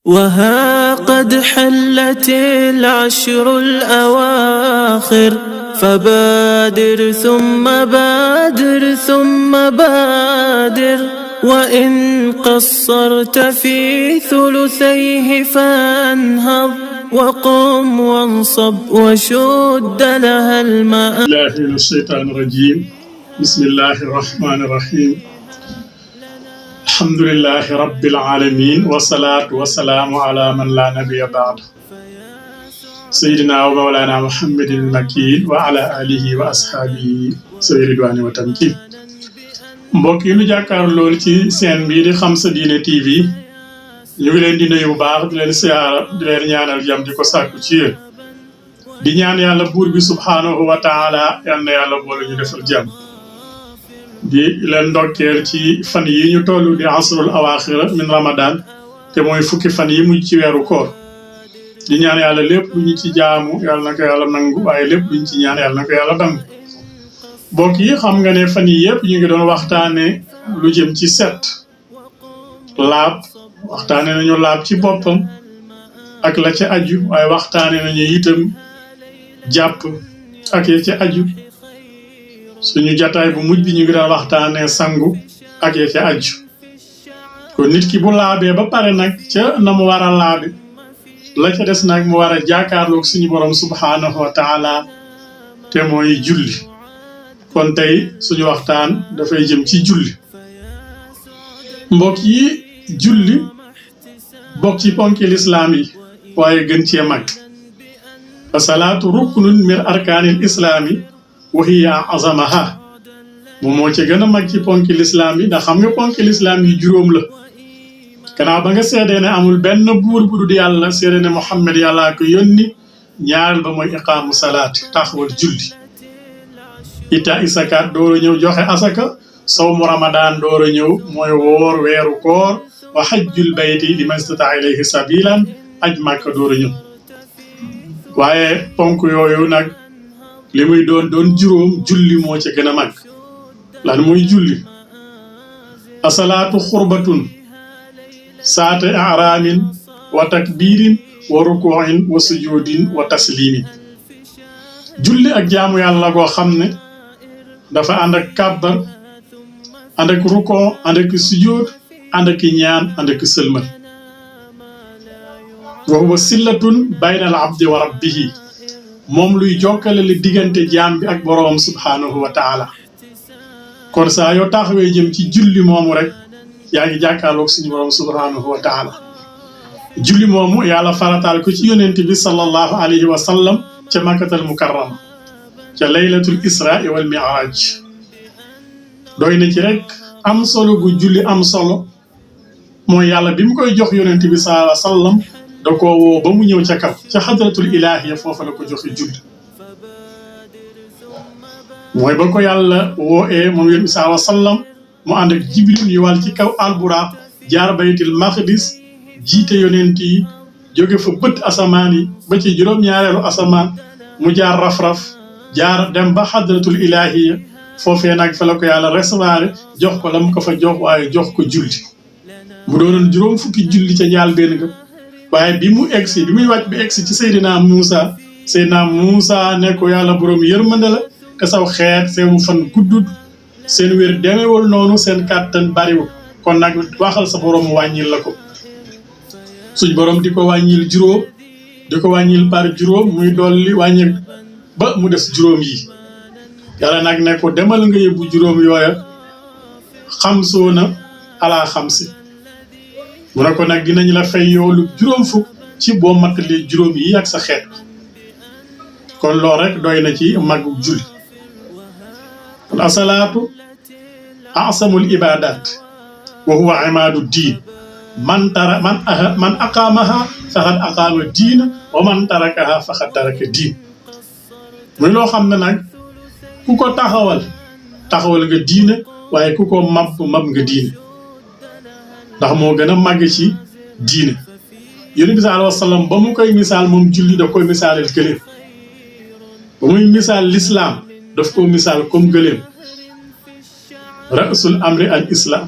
وها قد حلت العشر الأواخر فبادر ثم بادر ثم بادر وإن قصرت في ثلثيه فانهض وقم وانصب وشد لها الماء. الله من الشيطان الرجيم. بسم الله الرحمن الرحيم. الحمد لله رب العالمين والصلاة والسلام على من لا نبي بعد سيدنا ومولانا محمد المكين وعلى آله وأصحابه سوي رضوان وتمكين. mbokk yi nu jàkkaar lool ci seen bii di Xam Sa Diine TV ñu ngi leen di nuyu bu baax di leen siyaara di leen ñaanal jàmm di ko sàkku ci yéen di ñaan yàlla buur bi subhaanahu wa taala yal na yàlla boole ñu defal jàmm di leen ndokkeel ci fan yi ñu toll di asrul awaaxira min ramadan te mooy fukki fan yi mujj ci weeru koor di ñaan yàlla lépp lu ñu ci jaamu yàlla na ko yàlla nangu waaye lépp lu ñu ci ñaan yàlla na ko yàlla nangu. mbokk yi xam nga ne fan yi yëpp ñu ngi doon waxtaane lu jëm ci set laab waxtaane nañu laab ci boppam ak la ca aju waaye waxtaane nañu itam jàpp ak ya ca aju suñu jataay bu mujj bi ñu ngi doon waxtaane sangu ak ya ca aju kon nit ki bu laabee ba pare nag ca na mu war a laabe la ca des nag mu war a jaakaarloog suñu borom subhaanahu wa taala te mooy julli. kon tey suñu waxtaan dafay jëm ci julli mbokk yi julli bokk ci ponki lislaam yi waaye gën cee mag fa salaatu ruknun min arkaanil islaami wa hiya azamaha moom moo ci gën a mag ci ponki lislaam yi ndax xam nga ponki lislaam yi juróom la gannaaw ba nga seedee ne amul benn buur bu dul yàlla seede ne Muhammad yàllaa ko yónni ñaareel ba mooy iqaamu salaati taxawal julli ita isakat doora ñëw joxe asaka sawmu ramadan doora ñëw mooy woor weeru koor wa hajjul bayti liman istata ilayhi sabilan aj Makka doora ñëw waaye ponk yooyu nag li muy doon juróom julli moo ci gën a mag lan mooy julli asalaatu xurbatun saate aramin wa takbirin wa rukuin wa sujudin wa taslimin julli ak jaamu yàlla goo xam ne dafa ànd ak kàbbar ànd ak rukon ànd ak sujud ànd ak ñaan ànd ak sëlmal wa huwa sillatun bayna al abdi wa rabbihi moom luy jokkale li diggante jaam bi ak boroom subhaanahu wa taala kon saa yoo taxawee jëm ci julli moomu rek yaa ngi jàkkaarloog suñu boroom subhaanahu wa taala julli moomu yàlla farataal ko ci yonent bi sallallahu alayhi wa sallam ca makkatal mukarrama ca laylatul israa wal mi'raaj doy na ci rek am solo gu julli am solo mooy yàlla bi mu koy jox yonent bi sallallahu alayhi wa sallam da koo woo ba mu ñëw ca kaw ca xadratul ilaahiya foofa la ko joxe julli mooy ba ko yàlla wooee moom yonent bi sallallahu alayhi wa sallam mu ànd ak jibril ñu wàll ci kaw alburaaq jaar baytil maqdis jiite yonent yi jóge fa bët asamaan yi ba ci juróom-ñaareelu asamaan mu jaar raf-raf jaar dem ba xadratul ilaahiya foofee nag fa la ko yàlla recevoir jox ko la mu ko fa jox waaye jox ko julli mu doonoon juróom fukki julli ca njaal benn nga waaye bi mu egsi bi muy wàcc bi egsi ci Seydina Muusa ne ko yàlla boroom yërmande la te saw xeet seenu fan guddut seen wér demewul noonu seen kàttan bariwul kon nag waxal sa boroom wàññil la ko suñ boroom di ko wàññil juróom di ko wàññil par juróom muy dolli wàññil ba mu des juróom yi yàlla nag ne ko demal nga yóbbu juróom yooya xamsoona ala xamsi mu ne ko nag dinañ la fay yoolu juróom fukk ci boo mattalee juróom yi ak sa xeet kon loolu rek doy na ci màggu julli kon asalaatu asamul ibadat wa huwa imaadu diin man aqaamaha faqad aqaama diina wa man tarakaha faqad taraka diin muy loo xam ne nag ku ko taxawal nga diine waaye ku ko mab nga diine ndax moo gën a màgg ci diine yonent bi sallallahu alayhi wa sallam ba mu koy misaal moom julli daf koy misaaleel gëléem ba muy misaal l'islam daf ko misaal comme gëléem rasul amri al islam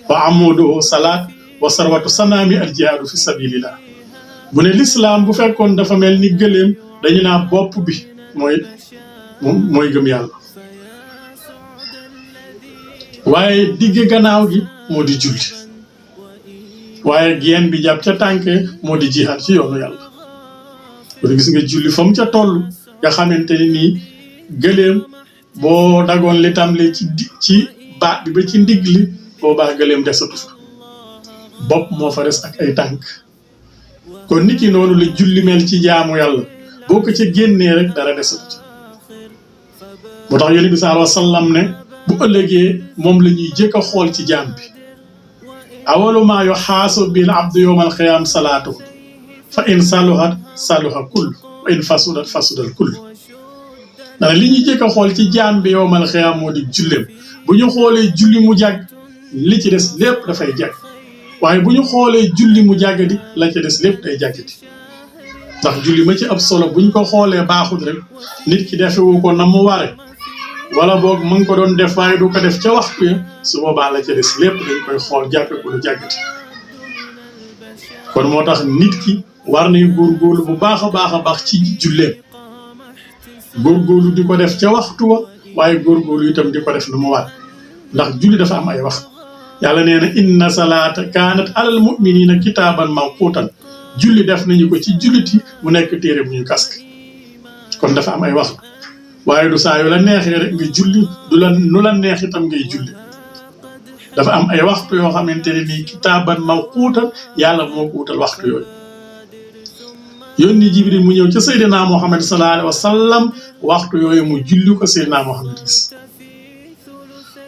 wa amuduhu salaat wa sarwatu sanaami al jihaadu fi sabilillah bu ne lislaam bu fekkoon dafa mel ni gëléem dañu naa bopp bi mooy gëm yàlla waaye digg gannaaw gi moo di julli waaye geen bi jàpp ca tànk moo di jihaad ci yoonu yàlla kon gis nga julli fa mu ca toll nga xamante ni nii gëléem boo dagoon li tàmbali ci baat bi ba ci ndigg li boobaa gëléem desatu fa bopp moo fa des ak ay tànk kon nit ki noonu la julli mel ci jaamu yàlla boo ko ca génnee rek dara desatu moo tax yonent bi sallallahu alayhi wa sallam ne bu ëllëgee moom la ñuy jëkk a xool ci jaam bi awalu maa yuhaasabu bil abdu yawmal qiyaam salaatu fa in saluhat saluha kull wa in fasudat fasudal kull ndax li ñuy jëkk a xool ci jaam bi yawmal qiyaam moo di julleem bu ñu xoolee julli mu jàgg li ci des lépp dafay jàgg waaye bu ñu xoolee julli mu jàggadi la ci des lépp day jàggati ndax julli ma ci ab solo bu ñu ko xoolee baaxut rek nit ki defewu ko na mu ware wala boog mu ngi ko doon def waaye du ko def ca waxtu ya su boobaa la ca des lépp dañ koy xool jàppe ko lu jàggati kon moo tax nit ki war nañ góorgóorlu bu baax a baax ci julleem góorgóorlu di ko def ca waxtu wa waaye góorgóorlu itam di ko def nu mu war ndax julli dafa am ay waxtu yàlla nee na inna salaata kaanat alal mu'minina kitaaban mawquutan julli def nañu ko ci julliti mu nekk téere bu ñu kask kon dafa am ay waxtu waaye du saa yu la neexee rek nga julli du la nu la neex itam ngay julli dafa am ay waxtu yoo xamante ne nii kitaaban mawquutan yàlla moo ko wutal waxtu yooyu yónni Jibril mu ñëw ca Seydina Muhammad sallallahu alayhi wa sallam waxtu yooyu mu julli ko Seydina Muhammad gis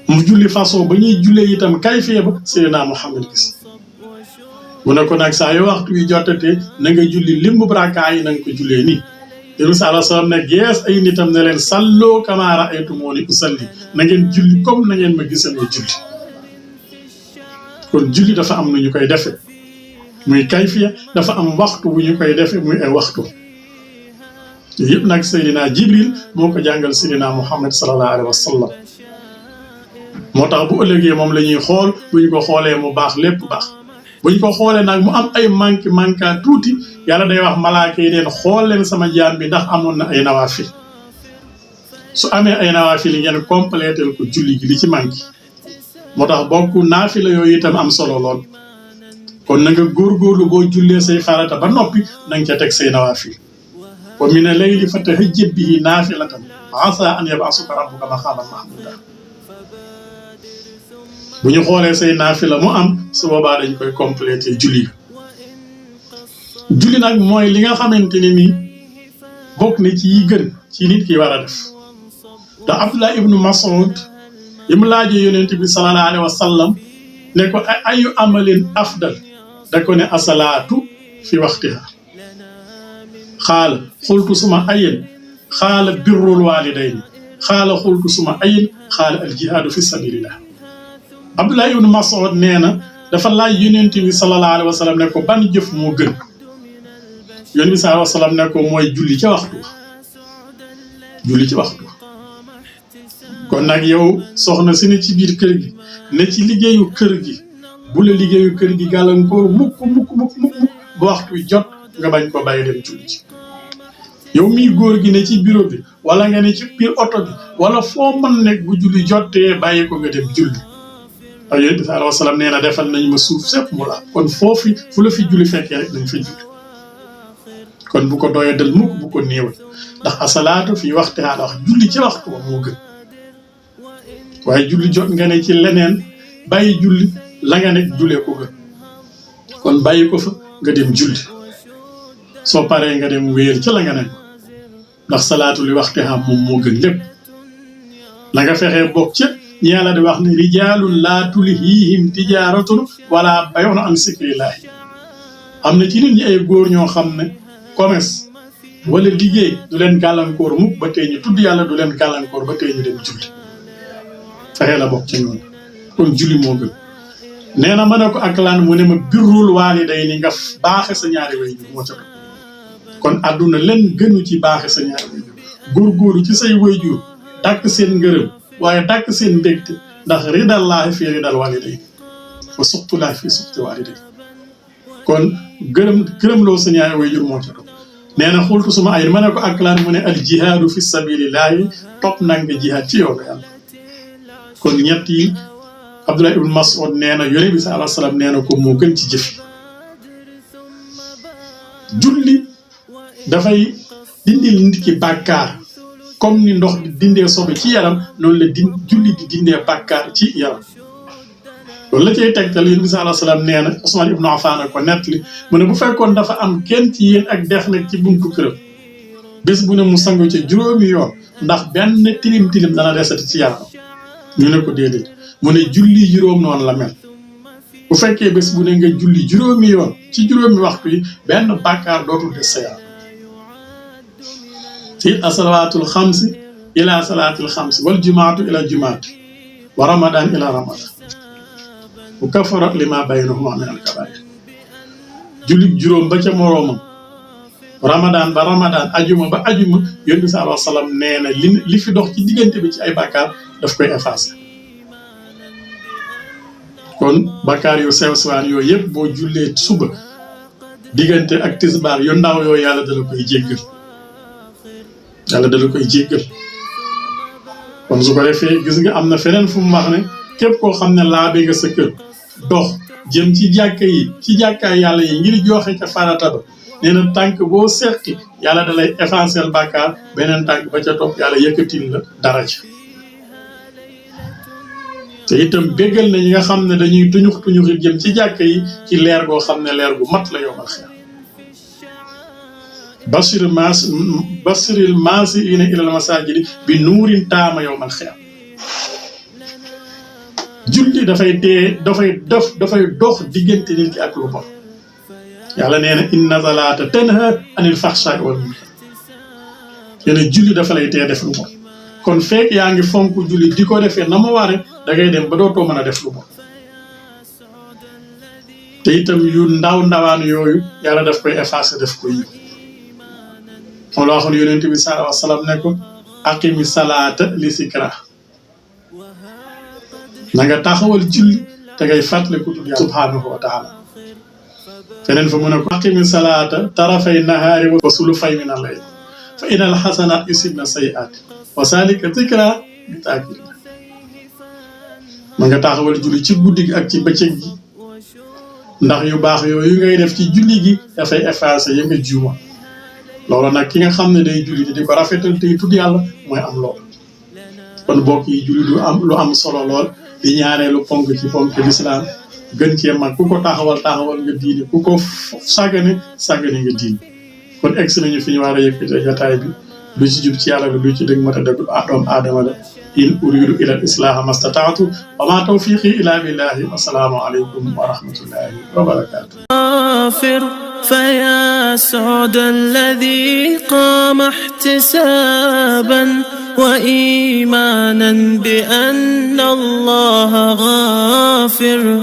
mu julli façon ba ñuy jullee itam kayfee ba Seydina Muhammad gis mu ne ko nag saa yu waxtu wi jotatee na nga julli limbu rakaa yi na nga ko jullee nii yéen sallallahu alayhi wa sallam ne gees ay nitam ne leen salloo kamaa ra'aytumuuni usalli na ngeen julli comme na ngeen ma gisee ma julli kon julli dafa am nu ñu koy defee muy kayfiya dafa am waxtu bu ñu koy defee muy ay waxtu yëpp nag Seydina Jibril moo ko jàngal Seydina Muhammad sallallahu alayhi wa sallam moo tax bu ëllëgee moom la ñuy xool bu ñu ko xoolee mu baax lépp baax bu ñu ko xoolee nag mu am ay manqué tuuti yàlla day wax malaaka yi leen xool leen sama jaam bi ndax amoon na ay nawaafil su amee ay nawaafil yi ngeen complétel ko julli gi li ci manqué moo tax bokk naafila yooyu itam am solo lool kon na nga góorgóorlu boo jullee say farata ba noppi na nga ca teg say nawaafil wa mina layli fatahajjad bihi naafilatan asaa an yab'asaka rabbuka maqaaman mahmuuda bu ñu xoolee say naafila mu am su boobaa dañ koy complété julli julli nag mooy li nga xamante ne ni bokk na ci yi gën ci nit ki war a def da Abdullah ibnu Mas'ud yi mu laajee yonent bi sallallahu alayhi wa sallam ne ko ayu amalin afdal da ko ne asalaatu fi waxtiha xaala xultu suma ayin xaala birrul walidayni xaala xultu suma ayin xaala al jihaadu fi sabilillah Abdullah ibn Mas'ud nee na dafa laaj yonent bi sallallahu alayhi wa sallam ne ko ban jëf moo gën yonent bi sallallahu alayhi wa sallam ne ko mooy julli ci waxtu kon nag yow soxna si ne ci biir kër gi ne ci liggéeyu kër gi bu la liggéeyu kër gi gàllankoor mukk ba waxtu jot nga bañ ko bàyyi dem julli ci yow mii góor gi ne ci bureau bi wala nga ne ci biir oto bi wala foo mën nekk bu julli jotee bàyyi ko nga dem julli ak yonent bi sallallahu alayhi wa sallam nee na defal nañ ma suuf sépp mu la kon foofu fu la fi julli fekkee rek nañ fa julli kon bu ko doyee dal mukk bu ko néewal ndax asalaatu fii waxtihaa wax julli ci waxtu ba moo gën waaye julli jot nga ne ci leneen bàyyi julli la nga nekk jullee ko gën kon bàyyi ko fa nga dem julli soo paree nga dem wéer ca la nga nekk ndax salaatu li waxtihaa moom moo gën lépp la nga fexee bokk ca ñi yàlla di wax ne rijaalun laa tulhiihim tijaaratun wala bay'un an zikrillahi am na ci nit ñi ay góor ñoo xam ne commerce wala liggéey du leen gàllankoor mukk ba tey ñu tudd yàlla du leen gàllankoor ba tey ñu dem julli fexee la bokk ci ñoom kon julli moo gën nee na ma ne ko ak lan mu ne ma birrul waalidayni nga baaxe sa ñaari waajur moo ca doon kon àdduna leen gënu ci baaxe sa ñaari waajur góorgóorlu ci say waajur dàkk seen ngërëm waaye dàkk seen mbégte ndax ridallaahi fii ridal waalidayni wa suxtullaahi fii suxti waalidayni kon gërëmloo sa ñaari waajur moo ca topp nee na xultu suma ay ma ne ko ak lan mu ne al jihaadu fi sabilillahi topp nag nga jihaad ci yoonu yàlla kon ñett yi Abdullah ibn Mas'ud nee na yonent bi sallallahu alayhi wasallam nee na ko moo gën ci jëf julli dafay dindil nit ki bàkkaar comme ni ndox di dindee sobe ci yaram noonu la julli di dindee bàkkaar ci yaram loolu la cay tegtal yonent bi sallallahu alayhi wasallam nee na Usmaan ibnu Affaan ko nettali mu ne bu fekkoon dafa am kenn ci yéen ak dex nag ci buntu këram bés bu ne mu sangu ca juróomi yoon ndax benn tilim dana desati ci yaram ñu ne ko déedéet mu ne julli juróom noonu la mel bu fekkee bés bu ne nga julli juróomi yoon ci juróomi waxtu yi benn bàkkaar dootul des sa yaram ci asalawaatul xamsi ila salaatil xamsi wal jumaatu ila jumaati wa ramadan ila ramadan bu kafara lima baynahuma min al kabair julli juróom ba ca moroomam ramadan ba ramadan ajuma ba ajuma yonent bi sallallahu alayhi wasallam nee na li fi dox ci diggante bi ci ay bàkkaar daf koy effacer kon bàkkaar yu sew sewaan yooyu yëpp boo jullee suba diggante ak tisbaar yu ndaw yooyu yàlla dala koy jéggal kon su ko defee gis nga am na feneen fu mu wax ne képp koo xam ne laabe nga sa kër dox jëm ci jàkkaay yàlla yi ngir joxe ca farata ba nee na tànk boo seqi yàlla da lay effacer bàkkaar beneen tànk ba ca topp yàlla yëkkatil la daraja te itam béggal na ñi nga xam ne dañuy tuñuxi jëm ci jàkka yi ci leer goo xam ne leer gu mat la yowmal xiyaam basiril maasiina ilal masaajidi bi nuurin taama yowmal xiyaam julli dafay dox diggante nit ki ak lu bon yàlla nee na inna salaata tanha anil faxshaa'i wal munkar nee na julli dafa lay tee def lu bon kon fekk yaa ngi fonk julli di ko defee na mu ware da ngay dem ba dootoo mën a def lu bon te itam yu ndawaan yooyu yàlla daf koy effacer def koy yiw moom la waxoon yonent bi sallallahu alayhi wasallam ne ko aqimi salaata li sikra na nga taxawal julli te ngay fàttali ko tudd yàlla subhanahu wa taala feneen fa mu ne ko aqimi salaata tarafay nahaari wa sulufay min al-layl fa innal hasanat yusibna sayyi'at wa zalika zikra li taakilina ma nga taxawal julli ci guddi gi ak ci bëccëg gi ndax yu baax yooyu ngay def ci julli gi dafay effacer ya nga juuma loolu nag ki nga xam ne day julli di ko rafetal tey tudd yàlla mooy am loolu kon bokk yi julli lu am solo lool di ñaareelu ponk ci ponk lislaam gën cee mag ku ko taxawal nga diine ku ko sàggane nga diine kon egg si nañu fi ñu war a yëkkatee jotaay bi lu ci jub ci yàlla lu ci dëgg mata dëgg doomu aadama la in uridu ila al islaha mastataatu wa ma tawfiqi illa billahi assalaamu alaykum wa rahmatullahi wa barakatuh فيا سعد الذي قام احتسابا وإيمانا بأن الله غافر